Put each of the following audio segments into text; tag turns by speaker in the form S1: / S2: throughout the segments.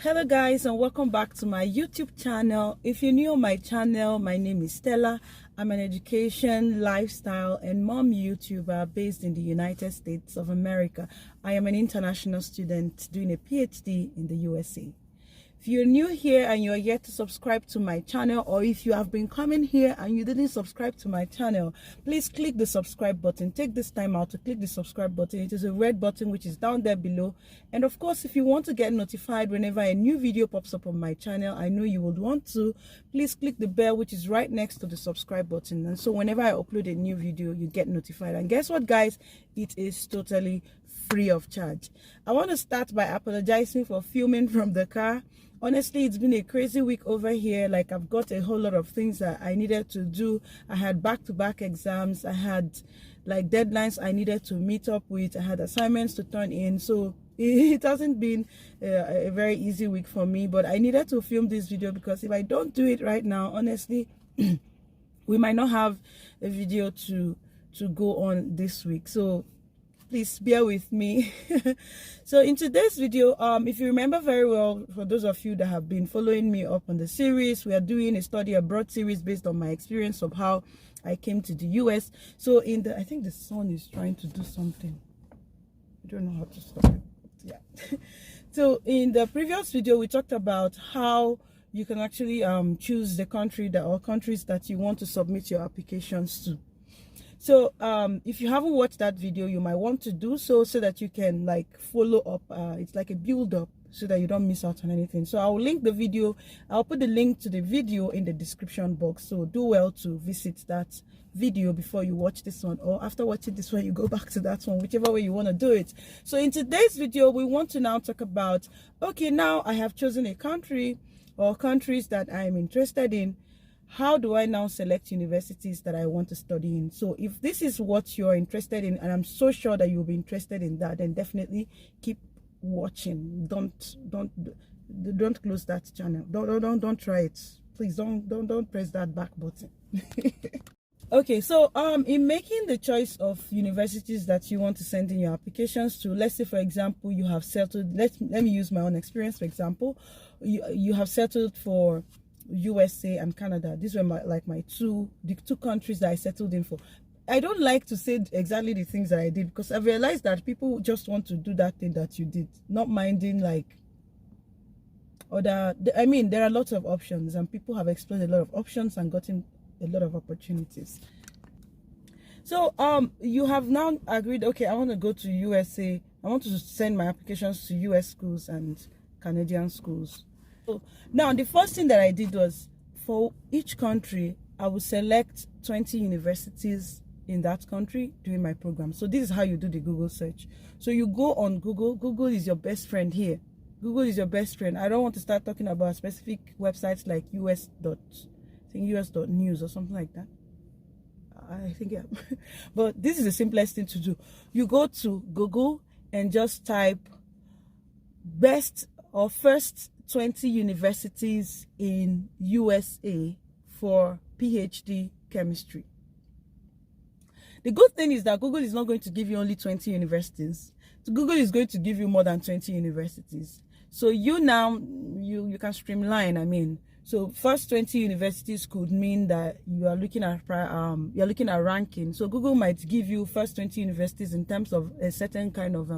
S1: Hello guys, and welcome back to my YouTube channel. If you're new on my channel, my name is Stella. I'm an education, lifestyle and mom YouTuber based in the United States of America. I am an international student doing a PhD in the USA. If you're new here and you're yet to subscribe to my channel, or if you have been coming here and you didn't subscribe to my channel, please click the subscribe button. Take this time out to click the subscribe button. It is a red button which is down there below. And of course, if you want to get notified whenever a new video pops up on my channel, I know you would want to, please click the bell which is right next to the subscribe button. And so whenever I upload a new video, you get notified. And guess what, guys? It is totally free of charge. I want to start by apologizing for filming from the car. Honestly, it's been a crazy week over here. Like, I've got a whole lot of things that I needed to do. I had back-to-back exams. I had like deadlines I needed to meet up with. I had assignments to turn in. So it hasn't been a very easy week for me, but I needed to film this video because if I don't do it right now, honestly, we might not have a video to go on this week. So please bear with me. So in today's video, if you remember very well, for those of you that have been following me up on the series, we are doing a study abroad series based on my experience of how I came to the US. So I think the sun is trying to do something. I don't know how to stop it. Yeah. So in the previous video, we talked about how you can actually choose the country or countries that you want to submit your applications to. So if you haven't watched that video, you might want to do so that you can like follow up. It's like a build up so that you don't miss out on anything. So I'll link the video. I'll put the link to the video in the description box. So do well to visit that video before you watch this one, or after watching this one, you go back to that one, whichever way you want to do it. So in today's video, we want to now talk about, okay, now I have chosen a country or countries that I am interested in. How do I now select universities that I want to study in? So if this is what you're interested in, and I'm so sure that you'll be interested in that, then definitely keep watching. Don't close that channel. Don't try it. Please don't press that back button. Okay, so in making the choice of universities that you want to send in your applications to, let's say for example you have settled, let me use my own experience for example. You have settled for USA and Canada. These were the two countries that I settled in for. I don't like to say exactly the things that I did because I've realized that people just want to do that thing that you did, not minding like I mean, there are lots of options and people have explored a lot of options and gotten a lot of opportunities. So you have now agreed, okay, I want to go to USA. I want to send my applications to US schools and Canadian schools. So now the first thing that I did was, for each country I will select 20 universities in that country during my program. So this is how you do the Google search. So you go on Google. Google is your best friend here. Google is your best friend. I don't want to start talking about specific websites like us.news or something like that. I think, yeah. But this is the simplest thing to do. You go to Google and just type best or first 20 universities in USA for PhD chemistry. The good thing is that Google is not going to give you only 20 universities. So Google is going to give you more than 20 universities. So you can streamline. I mean, so first 20 universities could mean that you are looking at ranking. So Google might give you first 20 universities in terms of a certain kind of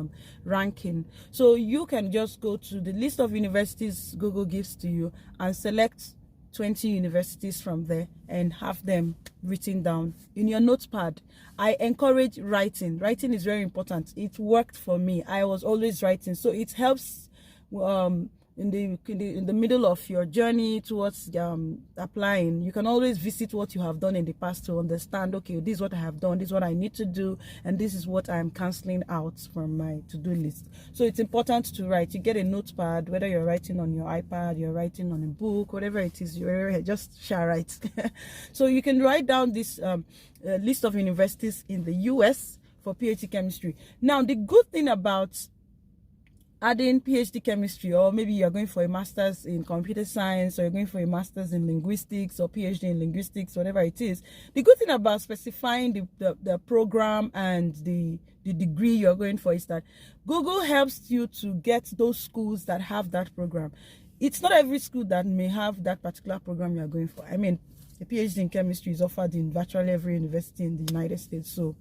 S1: ranking. So you can just go to the list of universities Google gives to you and select 20 universities from there and have them written down in your notepad. I encourage writing. Writing is very important. It worked for me. I was always writing, so it helps in the middle of your journey towards applying. You can always visit what you have done in the past to understand, okay, this is what I have done, this is what I need to do, and this is what I'm canceling out from my to-do list. So it's important to write. You get a notepad, whether you're writing on your iPad, you're writing on a book, whatever it is, you're just share write. So you can write down this list of universities in the US for PhD chemistry. Now the good thing about adding PhD chemistry, or maybe you're going for a master's in computer science, or you're going for a master's in linguistics or PhD in linguistics, whatever it is, the good thing about specifying the program and the the degree you're going for, is that Google helps you to get those schools that have that program. It's not every school that may have that particular program you're going for. I mean, a PhD in chemistry is offered in virtually every university in the United States, so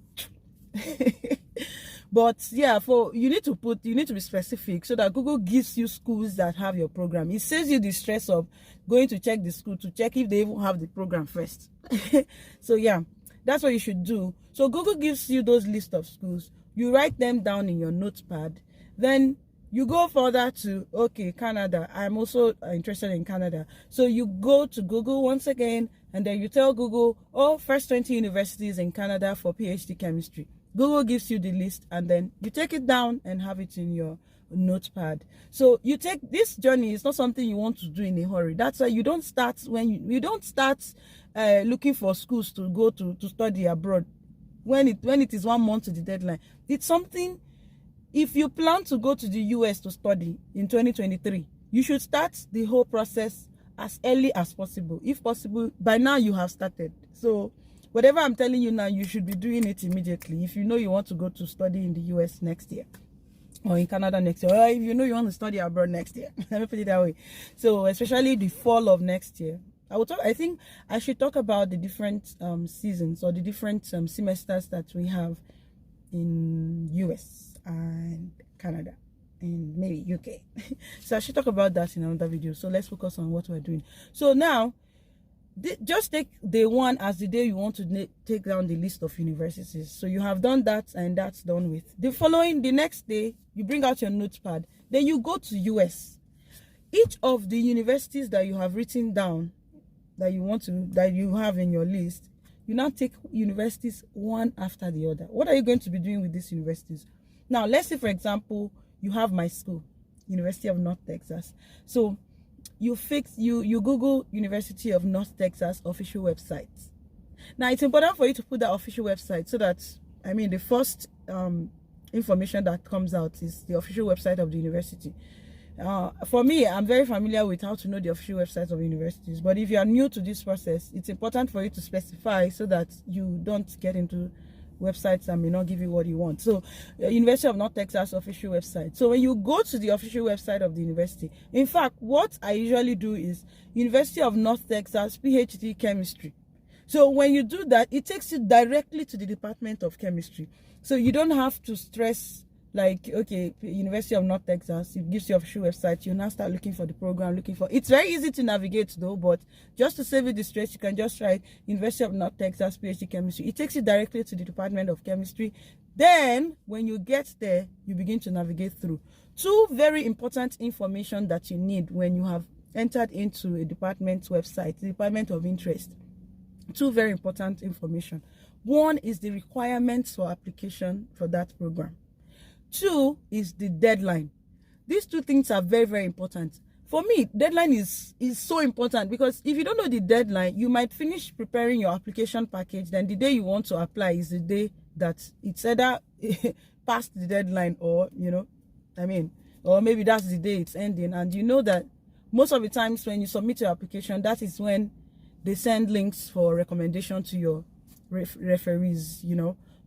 S1: but yeah, you need to be specific so that Google gives you schools that have your program. It saves you the stress of going to check the school to check if they even have the program first. So yeah, that's what you should do. So Google gives you those list of schools. You write them down in your notepad. Then you go further to, okay, Canada. I'm also interested in Canada. So you go to Google once again, and then you tell Google, oh, first 20 universities in Canada for PhD chemistry. Google gives you the list, and then you take it down and have it in your notepad. So you take this journey. It's not something you want to do in a hurry. That's why you don't start when you don't start looking for schools to go to study abroad when it is 1 month to the deadline. It's something, if you plan to go to the US to study in 2023, you should start the whole process as early as possible. If possible, by now you have started. So whatever I'm telling you now, you should be doing it immediately. If you know you want to go to study in the US next year, or in Canada next year, or if you know you want to study abroad next year, let me put it that way. So especially the fall of next year, I think I should talk about the different seasons or the different semesters that we have in US and Canada and maybe UK. So I should talk about that in another video. So let's focus on what we're doing. So now, just take day one as the day you want to take down the list of universities. So you have done that, and that's done with. The next day, you bring out your notepad. Then you go to US. Each of the universities that you have written down, that you have in your list, you now take universities one after the other. What are you going to be doing with these universities? Now, let's say, for example, you have my school, University of North Texas. So you Google University of North Texas official website. Now, it's important for you to put that official website so that, I mean, the first information that comes out is the official website of the university. For me, I'm very familiar with how to know the official websites of universities, but if you are new to this process, it's important for you to specify so that you don't get into websites that may not give you what you want. So University of North Texas official website. So when you go to the official website of the university, in fact, what I usually do is University of North Texas PhD chemistry. So when you do that, it takes you directly to the Department of Chemistry. So you don't have to stress, like, okay, University of North Texas, it gives you official website. You now start looking for the program, it's very easy to navigate though, but just to save you the stress, you can just write University of North Texas PhD Chemistry. It takes you directly to the Department of Chemistry. Then when you get there, you begin to navigate through. Two very important information that you need when you have entered into a department's website, the department of interest. Two very important information. One is the requirements for application for that program. Two is the deadline. These two things are very, very important. For me, deadline is so important, because if you don't know the deadline, you might finish preparing your application package, then the day you want to apply is the day that it's either past the deadline, or or maybe that's the day it's ending. And you know that most of the times when you submit your application, that is when they send links for recommendation to your referees,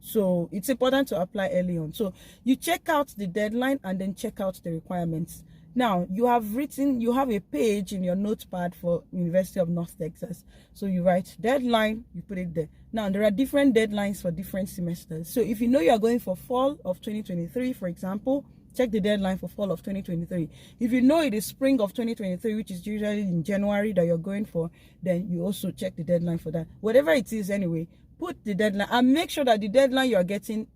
S1: So it's important to apply early on. So you check out the deadline and then check out the requirements. Now, you have a page in your notepad for University of North Texas. So you write deadline, you put it there. Now, there are different deadlines for different semesters. So if you know you are going for fall of 2023, for example, check the deadline for fall of 2023. If you know it is spring of 2023, which is usually in January that you're going for, then you also check the deadline for that. Whatever it is anyway, put the deadline and make sure that the deadline you're getting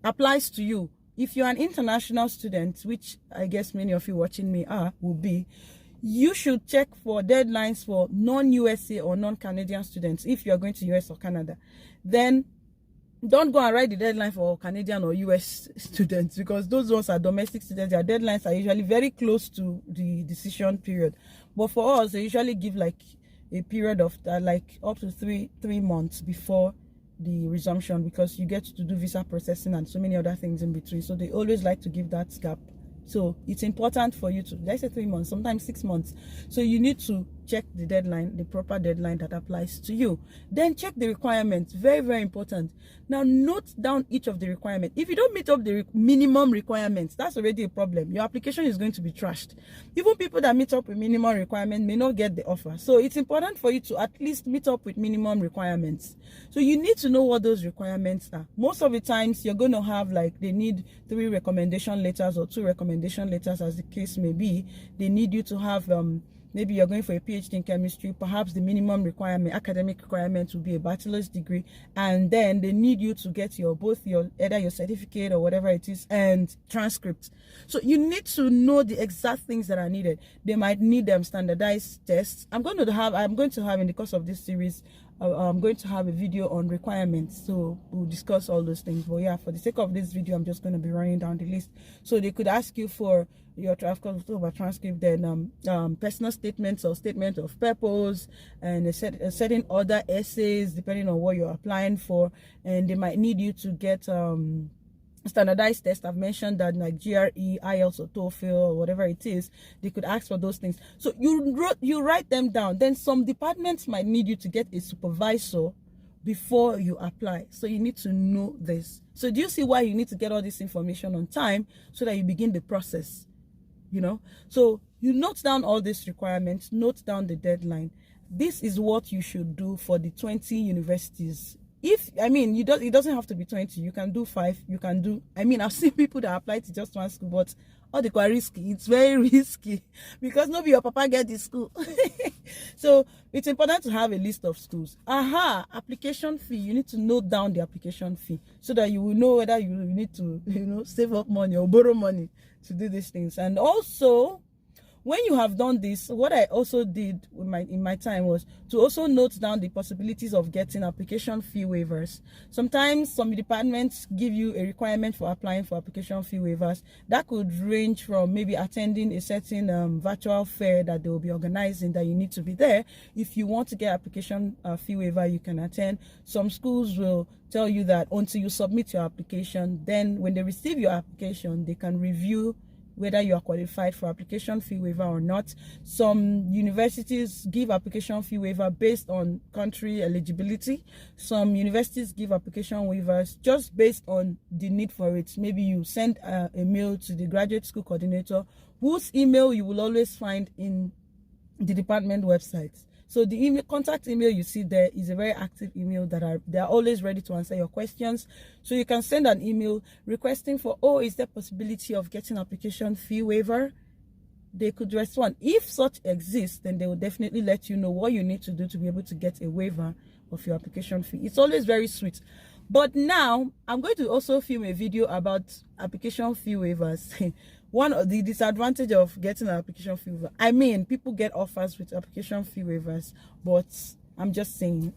S1: applies to you. If you're an international student, which I guess many of you watching me will be, you should check for deadlines for non-USA or non-Canadian students. If you're going to US or Canada, then don't go and write the deadline for Canadian or US students, because those ones are domestic students. Their deadlines are usually very close to the decision period. But for us, they usually give like a period of like up to three months before the resumption, because you get to do visa processing and so many other things in between. So they always like to give that gap. So it's important for you to, let's say 3 months, sometimes 6 months. So you need to check the deadline, the proper deadline that applies to you. Then check the requirements. Very, very important. Now note down each of the requirements. If you don't meet up the minimum requirements, that's already a problem. Your application is going to be trashed. Even people that meet up with minimum requirements may not get the offer. So it's important for you to at least meet up with minimum requirements. So you need to know what those requirements are. Most of the times you're going to have, like, they need 3 recommendation letters or 2 recommendation letters, as the case may be. They need you to have maybe you're going for a PhD in chemistry. Perhaps the minimum requirement, academic requirement, will be a bachelor's degree, and then they need you to get either your certificate or whatever it is and transcript. So you need to know the exact things that are needed. They might need them standardized tests. I'm going to have in the course of this series, I'm going to have a video on requirements, so we'll discuss all those things. But yeah, for the sake of this video, I'm just going to be running down the list. So they could ask you for your transcript, then personal statements or statement of purpose, and a certain other essays depending on what you're applying for. And they might need you to get standardized test. I've mentioned that, like GRE, IELTS, or TOEFL, or whatever it is. They could ask for those things. So you write them down. Then some departments might need you to get a supervisor before you apply. So you need to know this. So do you see why you need to get all this information on time, so that you begin the process? You know, so you note down all these requirements, note down the deadline. This is what you should do for the 20 universities. It doesn't have to be 20. You can do 5. You can do, I've seen people that apply to just one school, but all the quite risky. It's very risky because nobody your papa get the school. So it's important to have a list of schools. Application fee. You need to note down the application fee, so that you will know whether you need to, save up money or borrow money to do these things. And also, when you have done this, what I also did in my time was to also note down the possibilities of getting application fee waivers. Sometimes some departments give you a requirement for applying for application fee waivers. That could range from maybe attending a certain virtual fair that they will be organizing, that you need to be there. If you want to get application fee waiver, you can attend. Some schools will tell you that until you submit your application, then when they receive your application, they can review whether you are qualified for application fee waiver or not. Some universities give application fee waiver based on country eligibility. Some universities give application waivers just based on the need for it. Maybe you send a mail to the graduate school coordinator, whose email you will always find in the department websites. So the contact email you see there is a very active email that they're always ready to answer your questions. So you can send an email requesting for, is there possibility of getting application fee waiver? They could respond. If such exists, then they will definitely let you know what you need to do to be able to get a waiver of your application fee. It's always very sweet. But now I'm going to also film a video about application fee waivers. One of the disadvantage of getting an application fee waiver, people get offers with application fee waivers, but I'm just saying.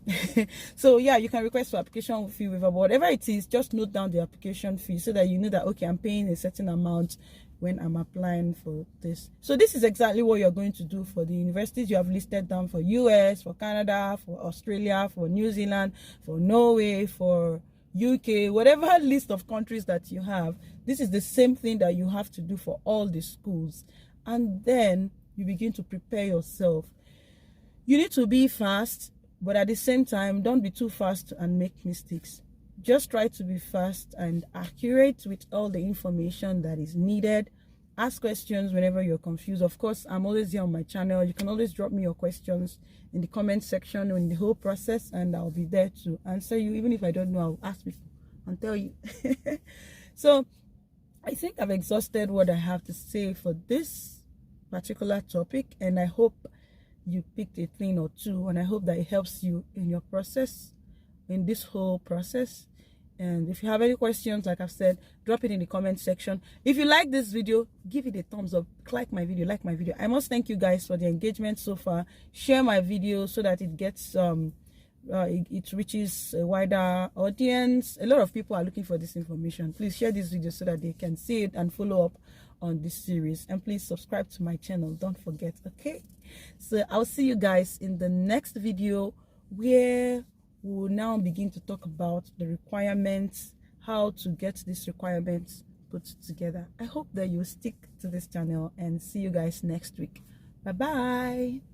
S1: So yeah, you can request for application fee waiver, but whatever it is, just note down the application fee, so that you know that, okay, I'm paying a certain amount when I'm applying for this. So this is exactly what you're going to do for the universities you have listed down for US, for Canada, for Australia, for New Zealand, for Norway, for UK, whatever list of countries that you have. This is the same thing that you have to do for all the schools. And then you begin to prepare yourself. You need to be fast, but at the same time, don't be too fast and make mistakes. Just try to be fast and accurate with all the information that is needed. Ask questions whenever you're confused. Of course, I'm always here on my channel. You can always drop me your questions in the comment section in the whole process, and I'll be there to answer you. Even if I don't know, I'll ask people and tell you. So I think I've exhausted what I have to say for this particular topic, and I hope you picked a thing or two, and I hope that it helps you in your process, in this whole process. And if you have any questions, like I've said, drop it in the comment section. If you like this video, give it a thumbs up. Like my video. I must thank you guys for the engagement so far. Share my video so that it gets it reaches a wider audience. A lot of people are looking for this information. Please share this video so that they can see it and follow up on this series. And please subscribe to my channel. Don't forget, okay? So I'll see you guys in the next video, where we will now begin to talk about the requirements, how to get these requirements put together. I hope that you stick to this channel, and see you guys next week. Bye bye.